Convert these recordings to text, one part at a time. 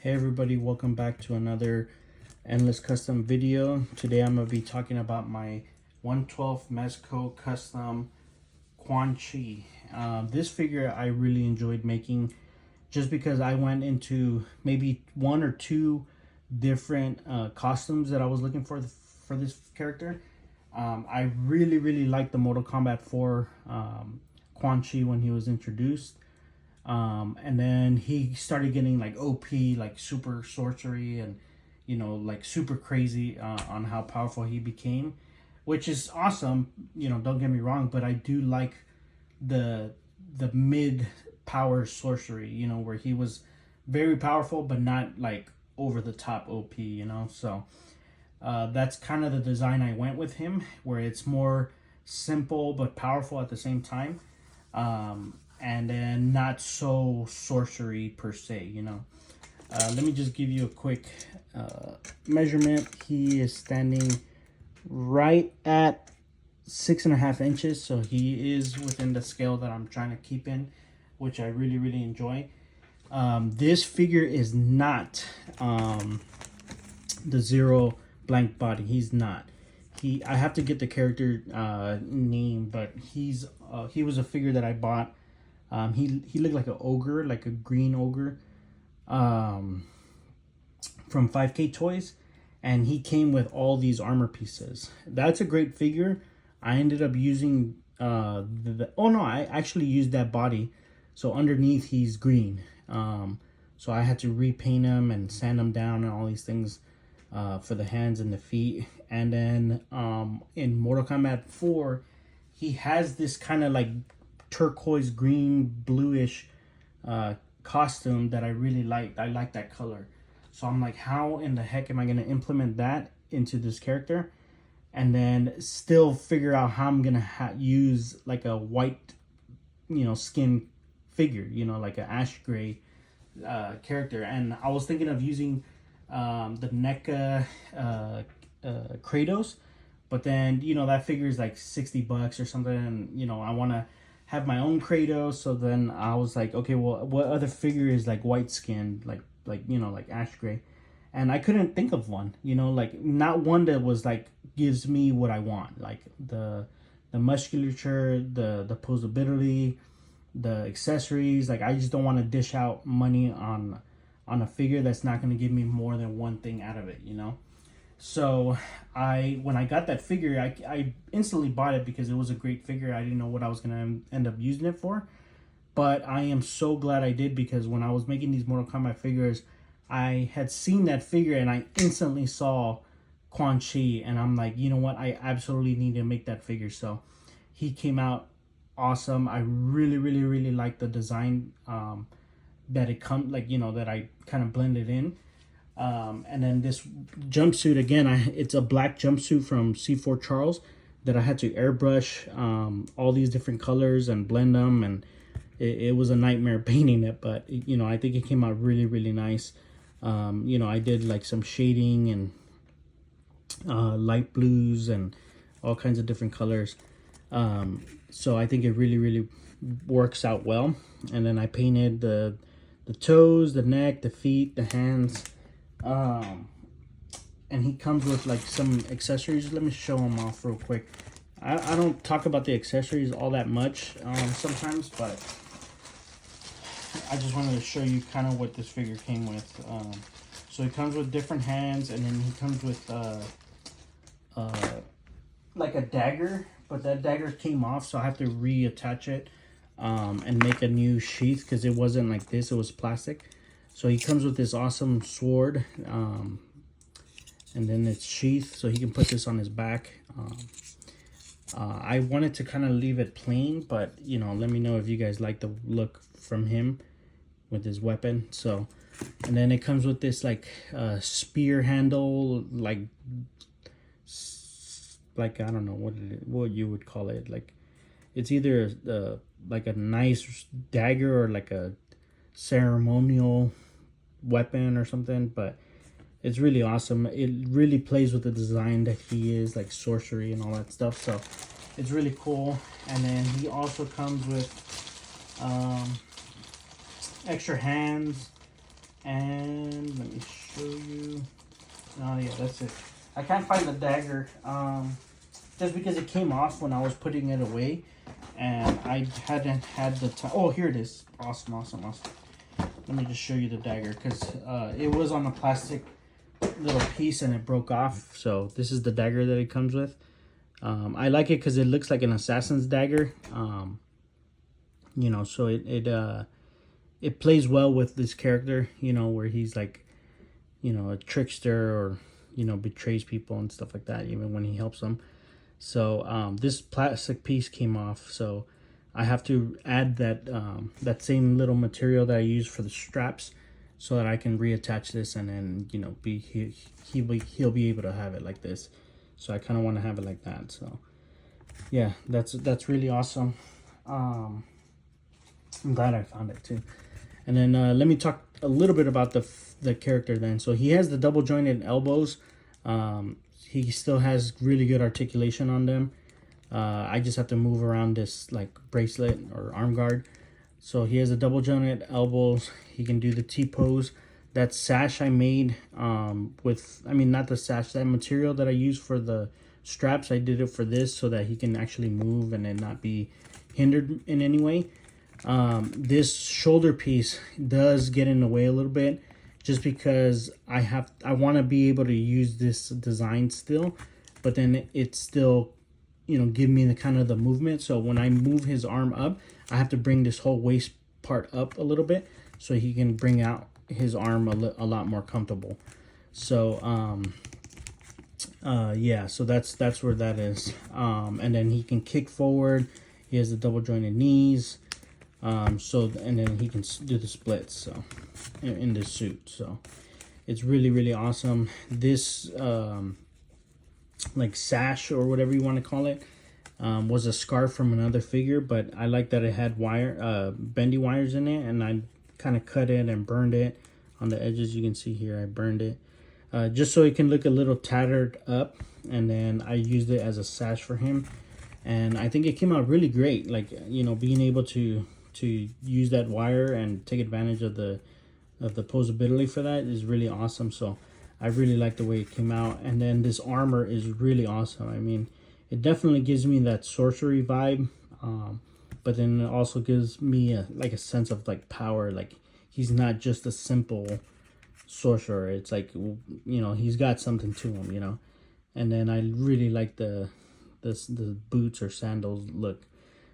Hey everybody, welcome back to another Endless Custom video. Today I'm going to be talking about my 1/12 Mezco Custom Quan. This figure I really enjoyed making just because I went into maybe one or two different costumes that I was looking for this character. I really liked the Mortal Kombat 4 Quan when he was introduced. And then he started getting like OP, like super sorcery, and like super crazy on how powerful he became, which is awesome. Don't get me wrong, but I do like the mid power sorcery. Where he was very powerful, but not like over the top OP. So that's kind of the design I went with him, where it's more simple but powerful at the same time. And then not so sorcery per se. Let me just give you a quick measurement. He is standing right at 6.5 inches, so he is within the scale that I'm trying to keep in, which I really enjoy. This figure is not the Zero blank body. He's not. I have to get the character name, but he was a figure that I bought. He looked like an ogre, like a green ogre, from 5K Toys, and he came with all these armor pieces. That's a great figure. I ended up using I actually used that body. So underneath he's green. So I had to repaint him and sand him down and all these things for the hands and the feet. And then in Mortal Kombat 4, he has this kind of like turquoise green bluish costume that I really liked. I like that color, so I'm like, how in the heck am I going to implement that into this character and then still figure out how I'm going to use like a white skin figure, like an ash gray character. And I was thinking of using the NECA Kratos, but then that figure is like $60 or something, and I want to have my own Kratos. So then I was like, okay, well, what other figure is like white skinned, like ash gray? And I couldn't think of one, like not one that was like gives me what I want, like the musculature, the posability, the accessories. Like I just don't want to dish out money on a figure that's not going to give me more than one thing out of it, So when I got that figure, I instantly bought it because it was a great figure. I didn't know what I was going to end up using it for. But I am so glad I did, because when I was making these Mortal Kombat figures, I had seen that figure and I instantly saw Quan Chi. And I'm like, you know what? I absolutely need to make that figure. So he came out awesome. I really like the design that it comes, like, that I kind of blended in. And then this jumpsuit, again, it's a black jumpsuit from C4 Charles that I had to airbrush all these different colors and blend them, and it was a nightmare painting it, but I think it came out really nice. I did like some shading and light blues and all kinds of different colors, so I think it really works out well. And then I painted the toes, the neck, the feet, the hands. And he comes with like some accessories. Let me show them off real quick. I don't talk about the accessories all that much sometimes, but I just wanted to show you kind of what this figure came with. So he comes with different hands, and then he comes with like a dagger, but that dagger came off, so I have to reattach it and make a new sheath, because it wasn't like this, it was plastic. So he comes with this awesome sword, and then it's sheath, so he can put this on his back. I wanted to kind of leave it plain, but let me know if you guys like the look from him with his weapon. So, and then it comes with this like spear handle, like I don't know what you would call it. Like it's either like a nice dagger or like a ceremonial weapon or something, but it's really awesome. It really plays with the design that he is, like sorcery and all that stuff, so it's really cool. And then he also comes with extra hands, and let that's it. I can't find the dagger, just because it came off when I was putting it away, and I hadn't had the time. Oh, here it is. Awesome, awesome, awesome. Let me just show you the dagger, because it was on a plastic little piece and it broke off. So this is the dagger that it comes with. I like it because it looks like an assassin's dagger. You know, so it plays well with this character, you know, where he's like, you know, a trickster, or, you know, betrays people and stuff like that, even when he helps them. So this plastic piece came off, so I have to add that that same little material that I use for the straps, so that I can reattach this, and then, you know, he'll be able to have it like this. So I kind of want to have it like that. So yeah, that's really awesome. I'm glad I found it too. And then let me talk a little bit about the character then. So he has the double jointed elbows. He still has really good articulation on them. I just have to move around this like bracelet or arm guard. So he has a double jointed elbows. He can do the T-pose. That sash I made with, I mean, not the sash, that material that I use for the straps, I did it for this so that he can actually move and then not be hindered in any way. This shoulder piece does get in the way a little bit, just because I want to be able to use this design still, but then it's still, you know, give me the kind of the movement. So when I move his arm up, I have to bring this whole waist part up a little bit so he can bring out his arm a lot more comfortable. So yeah, so that's where that is. And then he can kick forward. He has the double jointed knees. So, and then he can do the splits, so in this suit. So it's really awesome. This like sash or whatever you want to call it, was a scarf from another figure, but I like that it had bendy wires in it, and I kind of cut it and burned it on the edges. You can see here I burned it, just so it can look a little tattered up, and then I used it as a sash for him, and I think it came out really great. Like, you know, being able to use that wire and take advantage of the posability for that is really awesome. So I really like the way it came out. And then this armor is really awesome. I mean, it definitely gives me that sorcery vibe, but then it also gives me a sense of like power. Like, he's not just a simple sorcerer. It's like, you know, he's got something to him, you know. And then I really like the boots or sandals look.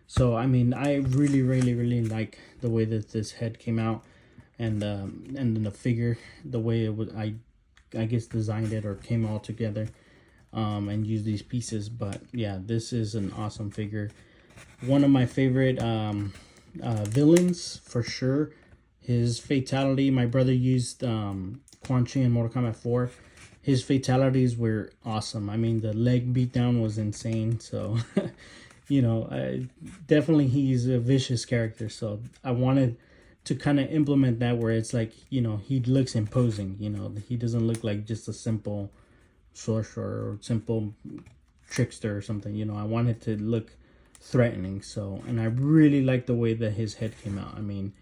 So I mean, I really like the way that this head came out, and then the figure, the way it was, I guess designed it or came all together, and used these pieces. But yeah, this is an awesome figure. One of my favorite villains for sure. His fatality, my brother used Quan in Mortal Kombat 4. His fatalities were awesome. I mean, the leg beatdown was insane. So you know, definitely he's a vicious character. So I wanted to kind of implement that where it's like, you know, he looks imposing. You know, he doesn't look like just a simple sorcerer or simple trickster or something. You know, I wanted to look threatening. So, and I really like the way that his head came out. I mean,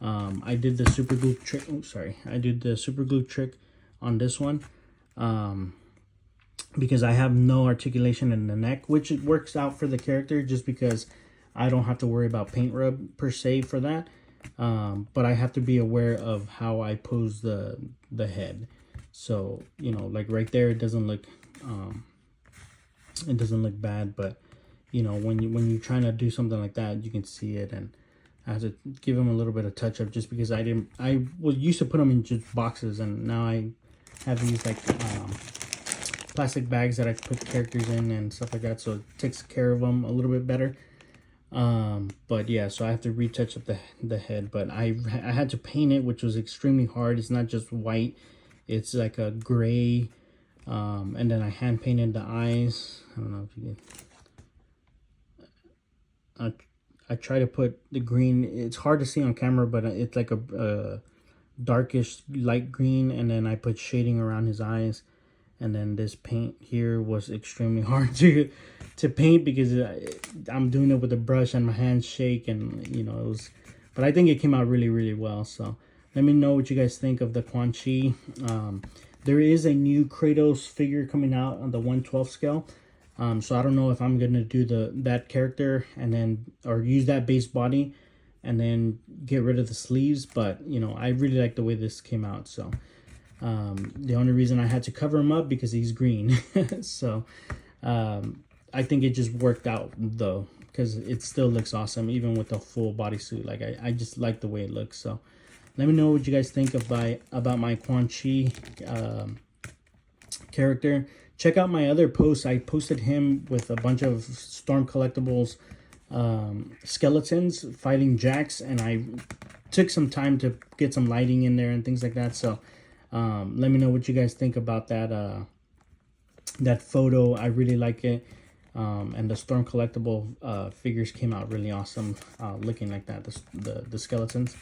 I did the super glue trick. Oh, sorry, I did the super glue trick on this one, because I have no articulation in the neck, which it works out for the character just because I don't have to worry about paint rub per se for that. But I have to be aware of how I pose the head. So, you know, like right there, it doesn't look bad, but you know, when you're trying to do something like that, you can see it, and I have to give him a little bit of touch up just because I was used to put them in just boxes, and now I have these like plastic bags that I put characters in and stuff like that, so it takes care of them a little bit better. But yeah, so I have to retouch up the head, but I had to paint it, which was extremely hard. It's not just white, it's like a gray, and then I hand painted the eyes. I don't know if you can. I try to put the green. It's hard to see on camera, but it's like a darkish light green, and then I put shading around his eyes. And then this paint here was extremely hard to paint because I'm doing it with a brush and my hands shake, and you know, it was, but I think it came out really well. So let me know what you guys think of the Quan Chi. There is a new Kratos figure coming out on the 1/12 scale. So I don't know if I'm gonna do that character and then, or use that base body and then get rid of the sleeves. But you know, I really like the way this came out. So the only reason I had to cover him up because he's green. So I think it just worked out though, because it still looks awesome even with the full bodysuit. Like I just like the way it looks. So let me know what you guys think about my Quan Chi character. Check out my other posts. I posted him with a bunch of Storm Collectibles skeletons fighting Jax, and I took some time to get some lighting in there and things like that. So let me know what you guys think about that photo. I really like it. And the Storm Collectible figures came out really awesome, looking like that, the skeletons.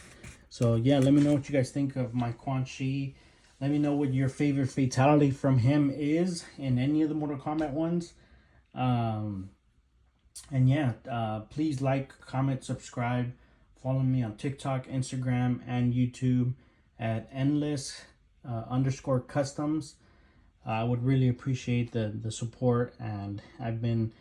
So yeah, let me know what you guys think of my Quan Chi. Let me know what your favorite fatality from him is in any of the Mortal Kombat ones. And yeah, please like, comment, subscribe. Follow me on TikTok, Instagram, and YouTube at endless_customs. I would really appreciate the support, and I've been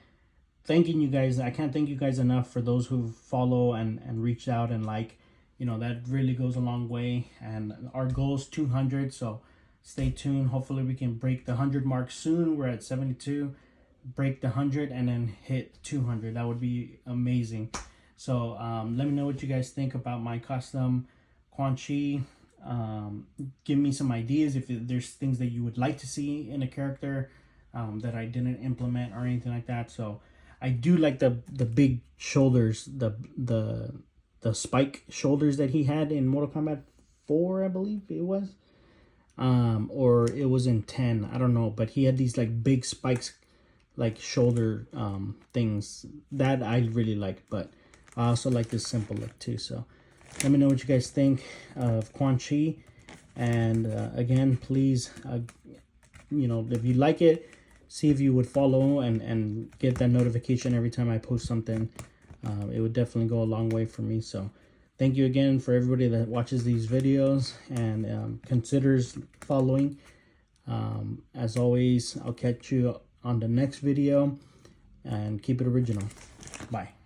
thanking you guys. I can't thank you guys enough for those who follow and reach out and like. You know, that really goes a long way, and our goal is 200, so stay tuned. Hopefully we can break the 100 mark soon. We're at 72, break the 100 and then hit 200. That would be amazing. So let me know what you guys think about my custom Quan Chi. Give me some ideas if there's things that you would like to see in a character that I didn't implement or anything like that. So I do like the big shoulders, the spike shoulders that he had in Mortal Kombat 4, I believe it was. Or it was in 10, I don't know, but he had these like big spikes, like shoulder things that I really liked. But I also like this simple look too. So let me know what you guys think of Quan Chi. And again, please, you know, if you like it, see if you would follow and get that notification every time I post something. It would definitely go a long way for me. So thank you again for everybody that watches these videos and considers following. As always, I'll catch you on the next video, and keep it original. Bye.